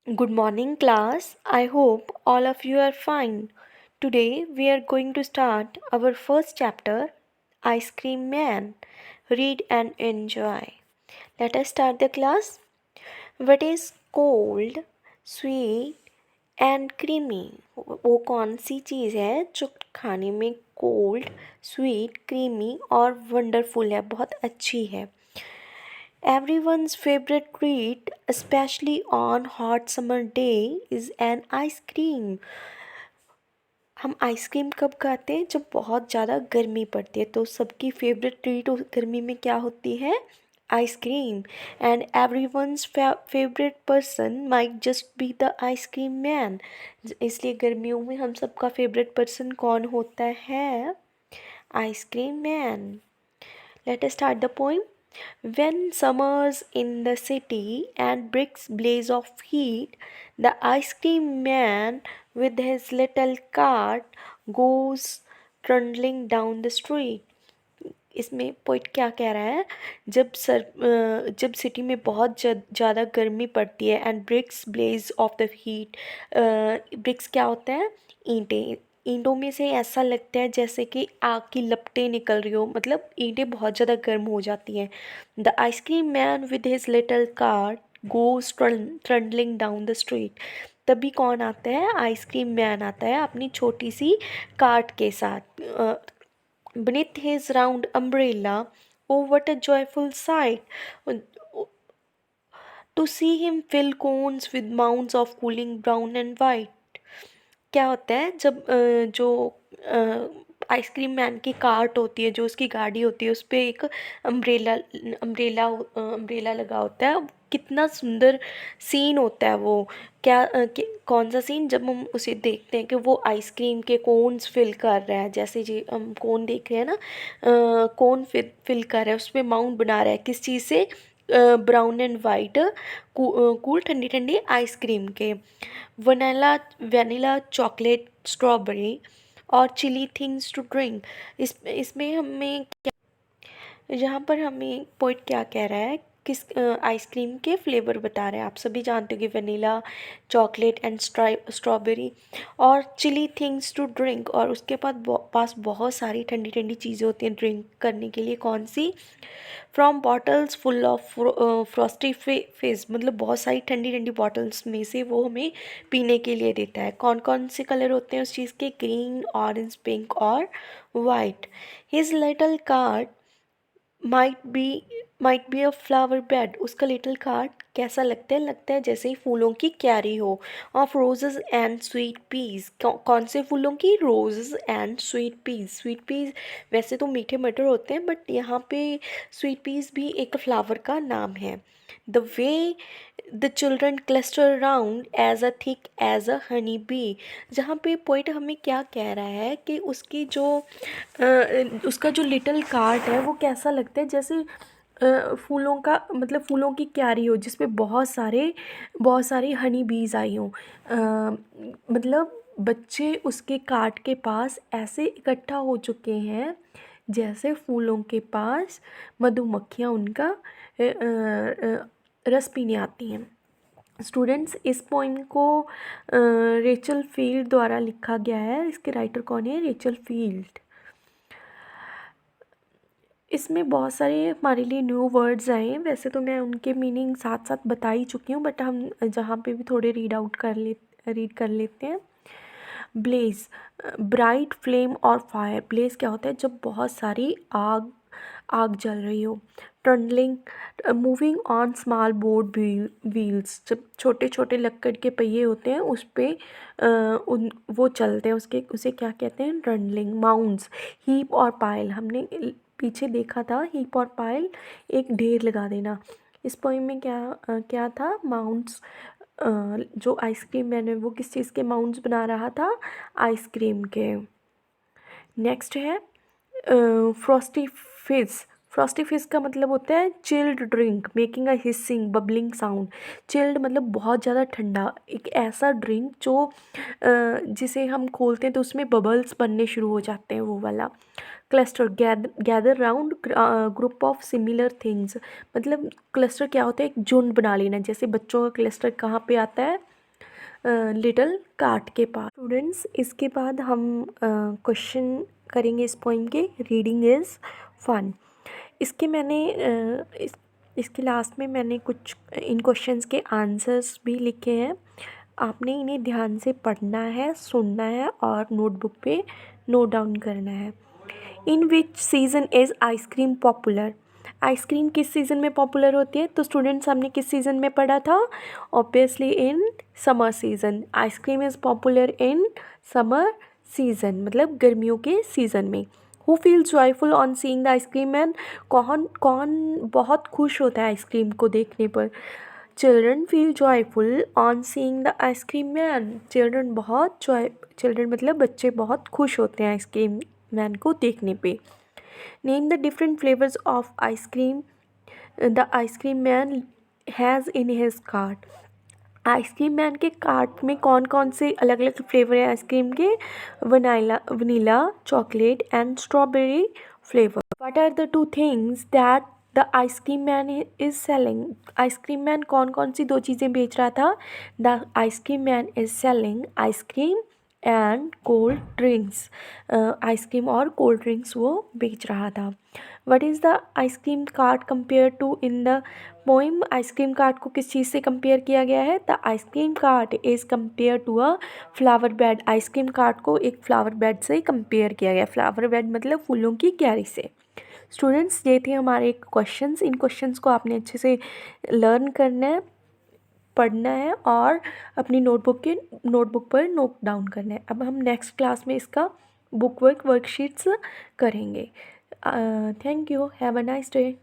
Good morning, class. I hope all of you are fine. Today we are going to start our first chapter, Ice Cream Man. Read and enjoy. Let us start the class. What is cold, sweet and creamy? वो कौन सी चीज़ है जो खाने में cold, sweet, creamy और wonderful है, बहुत अच्छी है? Everyone's favorite treat, especially on hot summer day, is an ice cream. हम आइसक्रीम कब खाते हैं? जब बहुत ज़्यादा गर्मी पड़ती है, तो सबकी फेवरेट ट्रीट गर्मी में क्या होती है? Ice cream. And everyone's favourite person might just be the ice cream man. इसलिए गर्मियों में हम सबका फेवरेट पर्सन कौन होता है? Ice cream man. Let us start the poem. When summer's in the city and bricks blaze of heat, the ice cream man with his little cart goes trundling down the street. इसमें poet क्या कह रहा है? जब city में बहुत ज़्यादा गर्मी पड़ती है and bricks blaze of the heat. Bricks क्या होता है? ईंटें. ईंटों में से ऐसा लगता है जैसे कि आग की लपटें निकल रही हो, मतलब ईंटें बहुत ज़्यादा गर्म हो जाती हैं. The ice cream man with his little cart goes trundling down the street. तभी कौन आता है? आइसक्रीम मैन आता है अपनी छोटी सी कार्ट के साथ. Beneath his round umbrella, oh, what a joyful sight! To see him fill cones with mounds of cooling brown and white. क्या होता है जब जो आइसक्रीम मैन की कार्ट होती है, जो उसकी गाड़ी होती है, उस पर एक अम्ब्रेला अम्ब्रेला लगा होता है. कितना सुंदर सीन होता है वो. कौन सा सीन? जब हम उसे देखते हैं कि वो आइसक्रीम के कोन्स फिल कर रहा है, जैसे जी हम कोन देख रहे हैं ना, कोन फिल कर रहा है, उस पर माउंट बना रहा है. किस चीज़ से? ब्राउन एंड वाइट कूल ठंडी ठंडी आइसक्रीम के. वनीला चॉकलेट स्ट्रॉबेरी और चिली थिंग्स टू ड्रिंक. इसमें हमें यहाँ पर हमें पोइट क्या कह रहा है? किस आइसक्रीम के फ्लेवर बता रहे हैं. आप सभी जानते हो कि वनीला, चॉकलेट एंड स्ट्रॉबेरी और चिली थिंग्स टू ड्रिंक. और उसके पास बहुत सारी ठंडी ठंडी चीज़ें होती हैं ड्रिंक करने के लिए. कौन सी? From bottles full of frosty fizz. मतलब बहुत सारी ठंडी ठंडी बॉटल्स में से वो हमें पीने के लिए देता है. कौन कौन से कलर होते हैं उस चीज़ के? ग्रीन, ऑरेंज, पिंक और white. His little cart might be a flower bed. उसका लिटिल कार्ट कैसा लगता है? लगता है जैसे ही फूलों की क्यारी हो. Of roses and sweet peas. कौन से फूलों की? Roses and sweet peas. Sweet peas वैसे तो मीठे मटर होते हैं, बट यहाँ पे स्वीट पीस भी एक फ्लावर का नाम है. The way the children cluster round as a thick as a honey bee. जहाँ पे पोइट हमें क्या कह रहा है कि उसका जो लिटिल कार्ट है वो कैसा लगता है? जैसे फूलों का, मतलब फूलों की क्यारी हो जिसपे बहुत सारी हनी बीज आई हों. मतलब बच्चे उसके कार्ट के पास ऐसे इकट्ठा हो चुके हैं जैसे फूलों के पास मधुमक्खियाँ उनका रस पीने आती हैं. स्टूडेंट्स, इस पोइम को रेचल फील्ड द्वारा लिखा गया है. इसके राइटर कौन है? Rachel field. इसमें बहुत सारे हमारे लिए न्यू वर्ड्स आए हैं. वैसे तो मैं उनके मीनिंग साथ साथ बता ही चुकी हूँ, बट हम जहाँ पे भी थोड़े रीड कर लेते हैं. ब्लेज, ब्राइट फ्लेम और फायर. ब्लेज क्या होता है? जब बहुत सारी आग जल रही हो. Tunnelling, moving on small board wheels. जब छोटे छोटे लक्कड़ के पहिए होते हैं उस पर वो चलते हैं, उसे क्या कहते हैं? टनलिंग. माउंट्स, हीप और पाइल. हमने पीछे देखा था हीप और पाइल, एक ढेर लगा देना. इस पोइम में क्या था? माउंट्स. जो आइसक्रीम मैन है वो किस चीज़ के माउंट्स बना रहा था? आइसक्रीम के. नेक्स्ट है फ्रॉस्टी फिज. फ्रॉस्टी फिज का मतलब होता है chilled drink making a hissing bubbling sound. Chilled मतलब बहुत ज़्यादा ठंडा. एक ऐसा ड्रिंक जो जिसे हम खोलते हैं तो उसमें बबल्स बनने शुरू हो जाते हैं, वो वाला. Cluster, gather round group of similar things. मतलब क्लस्टर क्या होता है? एक झुंड बना लेना. जैसे बच्चों का क्लस्टर कहाँ पे आता है? लिटिल काट के पास। स्टूडेंट्स, इसके बाद हम क्वेश्चन करेंगे इस पोइम के। Reading is fun. इसके मैंने इसके लास्ट में मैंने कुछ इन क्वेश्चंस के आंसर्स भी लिखे हैं। आपने इन्हें ध्यान से पढ़ना है, सुनना है और नोटबुक पे नोट डाउन करना है। In which season is ice cream popular? Ice cream किस सीज़न में पॉपुलर होती है? तो स्टूडेंट्स, हमने किस सीज़न में पढ़ा था? Obviously in summer season. Ice cream is popular in summer season, मतलब गर्मियों के सीज़न में। Who feels joyful on seeing the ice cream man? कौन कौन बहुत खुश होता है आइसक्रीम को देखने पर? Children feel joyful on seeing the ice cream man. Children मतलब बच्चे बहुत खुश होते हैं आइसक्रीम मैन को देखने पे। Name the different flavours of ice cream the ice cream man has in his cart. Ice cream man के कार्ट में कौन कौन से अलग अलग फ्लेवर है आइसक्रीम के? Vanilla, chocolate and strawberry flavour. What are the two things that the ice cream man is selling? Ice cream man कौन कौन सी दो चीज़ें बेच रहा था? The ice cream man is selling ice cream and cold drinks. Ice cream और कोल्ड ड्रिंक्स वो बेच रहा था। What is the ice cream cart compare to in the poem? Ice cream cart को किस चीज़ से कंपेयर किया गया है? The ice cream cart is compare to a flower bed. Ice cream cart को एक फ्लावर बेड से कंपेयर किया गया। फ्लावर बेड मतलब फूलों की क्यारी से। स्टूडेंट्स, ये थे हमारे क्वेश्चंस। इन क्वेश्चंस को आपने अच्छे से लर्न करना है, पढ़ना है और अपनी नोटबुक पर नोट डाउन करना है। अब हम नेक्स्ट क्लास में इसका बुक वर्कशीट्स करेंगे। Thank you. Have a nice day.